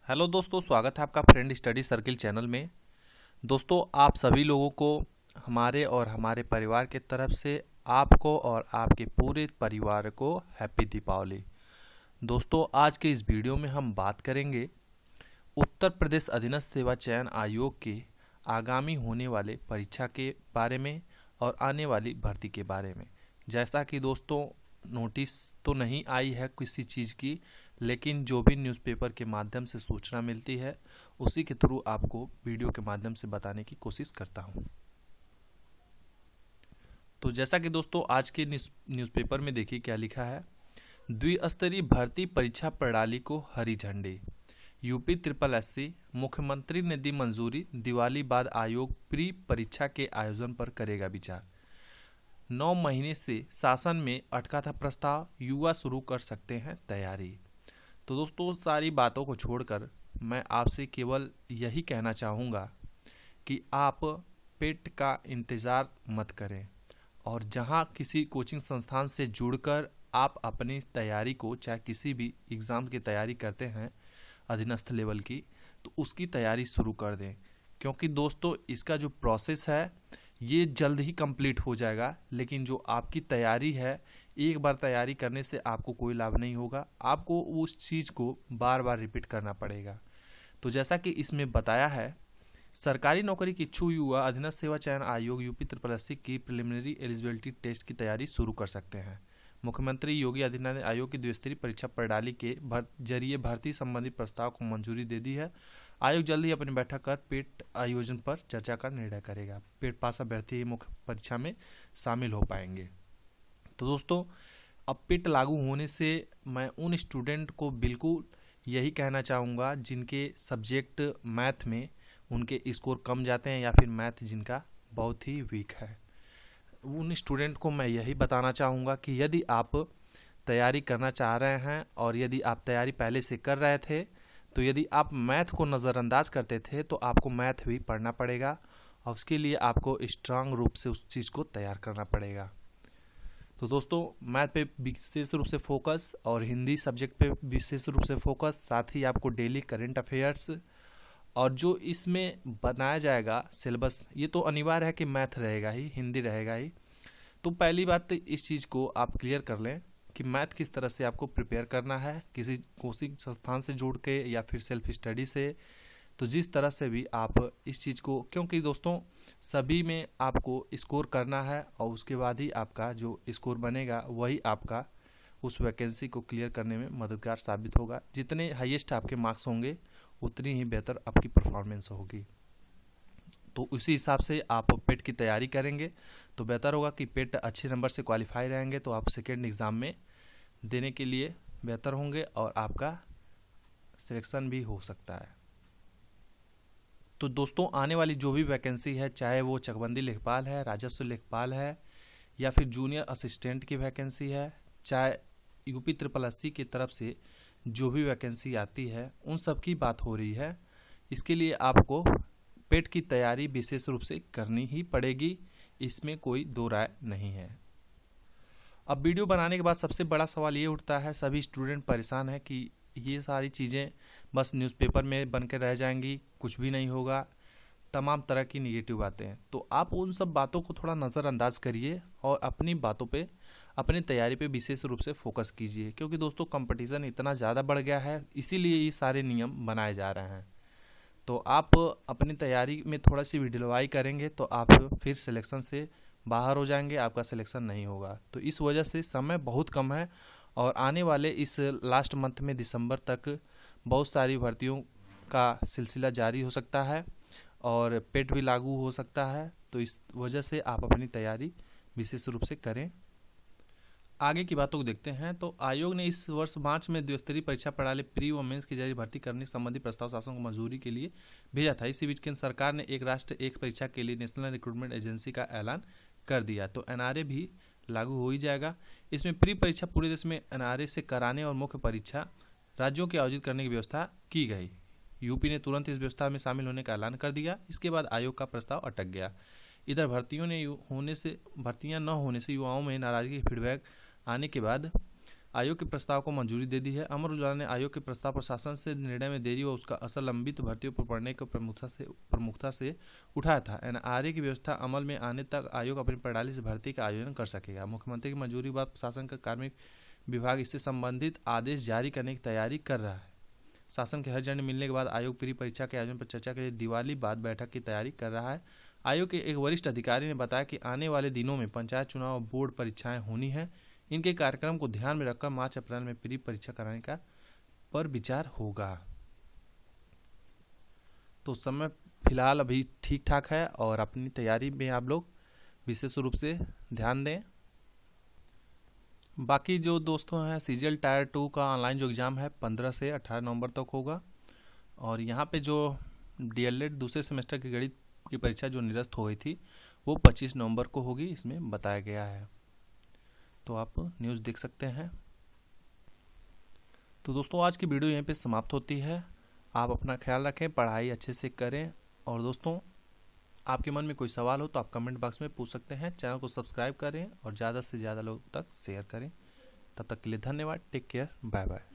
Hello दोस्तों, स्वागत है आपका फ्रेंड स्टडी सर्किल चैनल में। दोस्तों, आप सभी लोगों को हमारे और हमारे परिवार की तरफ से आपको और आपके पूरे परिवार को हैप्पी दीपावली। दोस्तों, आज के इस वीडियो में हम बात करेंगे उत्तर प्रदेश अधीनस्थ सेवा चयन आयोग के आगामी होने वाले परीक्षा के बारे में और आने वाली भर्ती के बारे में। जैसा कि दोस्तों नोटिस तो नहीं आई है किसी चीज़ की, लेकिन जो भी न्यूज़पेपर के माध्यम से सूचना मिलती है उसी के थ्रू आपको वीडियो के माध्यम से बताने की कोशिश करता हूं। तो जैसा कि दोस्तों आज के न्यूज़पेपर में देखिए क्या लिखा है। द्विस्तरीय भर्ती परीक्षा प्रणाली को हरी झंडी। यूपी ट्रिपल एससी मुख्यमंत्री ने दी मंजूरी। दिवाली बाद आयोग प्री परीक्षा के आयोजन पर करेगा विचार। 9 महीने से शासन में अटका था प्रस्ताव, युवा शुरू कर सकते हैं तैयारी। तो दोस्तों सारी बातों को छोड़कर मैं आपसे केवल यही कहना चाहूँगा कि आप पेट का इंतज़ार मत करें और जहां किसी कोचिंग संस्थान से जुड़कर आप अपनी तैयारी को, चाहे किसी भी एग्ज़ाम की तैयारी करते हैं अधीनस्थ लेवल की, तो उसकी तैयारी शुरू कर दें। क्योंकि दोस्तों इसका जो प्रोसेस है ये जल्द ही कंप्लीट हो जाएगा, लेकिन जो आपकी तैयारी है एक बार तैयारी करने से आपको कोई लाभ नहीं होगा, आपको उस चीज़ को बार बार रिपीट करना पड़ेगा। तो जैसा कि इसमें बताया है, सरकारी नौकरी के इच्छुक युवा अधीनस्थ सेवा चयन आयोग यूपी ट्रिपल एससी की प्रिलिमिनरी एलिजिबिलिटी टेस्ट की तैयारी शुरू कर सकते हैं। मुख्यमंत्री योगी आदित्यनाथ ने आयोग की द्विस्तरीय परीक्षा प्रणाली के जरिए भर्ती संबंधी प्रस्ताव को मंजूरी दे दी है। आयोग जल्द ही अपनी बैठक कर पेट आयोजन पर चर्चा का निर्णय करेगा। पेट पास अभ्यर्थी मुख्य परीक्षा में शामिल हो पाएंगे। तो दोस्तों अब पेट लागू होने से मैं उन स्टूडेंट को बिल्कुल यही कहना चाहूँगा जिनके सब्जेक्ट मैथ में उनके स्कोर कम जाते हैं या फिर मैथ जिनका बहुत ही वीक है, उन स्टूडेंट को मैं यही बताना चाहूँगा कि यदि आप तैयारी करना चाह रहे हैं और यदि आप तैयारी पहले से कर रहे थे, तो यदि आप मैथ को नज़रअंदाज करते थे तो आपको मैथ भी पढ़ना पड़ेगा और उसके लिए आपको स्ट्रांग रूप से उस चीज़ को तैयार करना पड़ेगा। तो दोस्तों मैथ पे विशेष रूप से फोकस और हिंदी सब्जेक्ट पे विशेष रूप से फोकस, साथ ही आपको डेली करंट अफेयर्स और जो इसमें बनाया जाएगा सिलेबस, ये तो अनिवार्य है कि मैथ रहेगा ही, हिंदी रहेगा ही। तो पहली बात तो इस चीज़ को आप क्लियर कर लें कि मैथ किस तरह से आपको प्रिपेयर करना है, किसी कोचिंग संस्थान से जुड़ के या फिर सेल्फ स्टडी से। तो जिस तरह से भी आप इस चीज़ को, क्योंकि दोस्तों सभी में आपको स्कोर करना है और उसके बाद ही आपका जो स्कोर बनेगा वही आपका उस वैकेंसी को क्लियर करने में मददगार साबित होगा। जितने हाईएस्ट आपके मार्क्स होंगे उतनी ही बेहतर आपकी परफॉर्मेंस होगी। तो उसी हिसाब से आप पेट की तैयारी करेंगे तो बेहतर होगा कि पेट अच्छे नंबर से क्वालिफाई रहेंगे तो आप सेकेंड एग्ज़ाम में देने के लिए बेहतर होंगे और आपका सिलेक्शन भी हो सकता है। तो दोस्तों आने वाली जो भी वैकेंसी है, चाहे वो चकबंदी लेखपाल है, राजस्व लेखपाल है या फिर जूनियर असिस्टेंट की वैकेंसी है, चाहे यूपी ट्रिपल एससी की तरफ से जो भी वैकेंसी आती है, उन सब की बात हो रही है। इसके लिए आपको पेट की तैयारी विशेष रूप से करनी ही पड़ेगी, इसमें कोई दो राय नहीं है। अब वीडियो बनाने के बाद सबसे बड़ा सवाल ये उठता है, सभी स्टूडेंट परेशान है कि ये सारी चीज़ें बस न्यूज़पेपर में बन के रह जाएंगी, कुछ भी नहीं होगा, तमाम तरह की निगेटिव बातें हैं। तो आप उन सब बातों को थोड़ा नज़रअंदाज करिए और अपनी बातों पे, अपनी तैयारी पे विशेष रूप से फोकस कीजिए, क्योंकि दोस्तों कंपटीशन इतना ज़्यादा बढ़ गया है, इसीलिए ये सारे नियम बनाए जा रहे हैं। तो आप अपनी तैयारी में थोड़ा सी भी ढिलवाई करेंगे तो आप फिर सिलेक्शन से बाहर हो जाएंगे, आपका सिलेक्शन नहीं होगा। तो इस वजह से समय बहुत कम है और आने वाले इस लास्ट मंथ में दिसंबर तक बहुत सारी भर्तियों का सिलसिला जारी हो सकता है और पेट भी लागू हो सकता है। तो इस वजह से आप अपनी तैयारी विशेष रूप से करें। आगे की बातों को देखते हैं। तो आयोग ने इस वर्ष मार्च में द्विस्तरीय परीक्षा प्रणाली प्री व मेंस के जरिए भर्ती करने संबंधी प्रस्ताव शासन को मंजूरी के लिए भेजा था। इसी बीच केंद्र सरकार ने एक राष्ट्र एक परीक्षा के लिए नेशनल रिक्रूटमेंट एजेंसी का ऐलान कर दिया। तो एनआरए भी लागू हो ही जाएगा। इसमें प्री परीक्षा पूरे देश में एनआरए से कराने और मुख्य परीक्षा राज्यों के आयोजित करने की व्यवस्था की गई। यूपी ने तुरंत इस व्यवस्था में शामिल होने का ऐलान कर दिया। इसके बाद आयोग का प्रस्ताव अटक गया। इधर भर्तियां न होने से युवाओं में नाराजगी की फीडबैक आने के बाद आयोग के प्रस्ताव को मंजूरी दे दी है। अमर उजाला ने आयोग के प्रस्ताव पर शासन से निर्णय में देरी व उसका असर लंबित भर्तियों पर पड़ने को प्रमुखता से उठाया था। एनआरए की व्यवस्था अमल में आने तक आयोग अपनी प्रणाली से भर्ती का आयोजन कर सकेगा। मुख्यमंत्री की मंजूरी के बाद प्रशासन का कार्मिक विभाग इससे संबंधित आदेश जारी करने की तैयारी कर रहा है। शासन के हर झंडे मिलने के बाद आयोग प्री परीक्षा के आयोजन पर चर्चा के लिए दिवाली बाद बैठक की तैयारी कर रहा है। आयोग के एक वरिष्ठ अधिकारी ने बताया कि आने वाले दिनों में पंचायत चुनाव और बोर्ड परीक्षाएं होनी है। इनके कार्यक्रम को ध्यान में रखकर मार्च अप्रैल में प्री परीक्षा कराने का पर विचार होगा। तो समय फिलहाल अभी ठीक ठाक है और अपनी तैयारी में आप लोग विशेष रूप से ध्यान दें। बाकी जो दोस्तों हैं सीजीएल टायर 2 का ऑनलाइन जो एग्ज़ाम है 15 से 18 नवंबर तक होगा। और यहाँ पे जो डीएलएड दूसरे सेमेस्टर की गणित की परीक्षा जो निरस्त हो गई थी वो 25 नवंबर को होगी, इसमें बताया गया है। तो आप न्यूज़ देख सकते हैं। तो दोस्तों आज की वीडियो यहीं पे समाप्त होती है। आप अपना ख्याल रखें, पढ़ाई अच्छे से करें। और दोस्तों आपके मन में कोई सवाल हो तो आप कमेंट बॉक्स में पूछ सकते हैं। चैनल को सब्सक्राइब करें और ज़्यादा से ज़्यादा लोग तक शेयर करें। तब तक के लिए धन्यवाद। Take care, bye bye.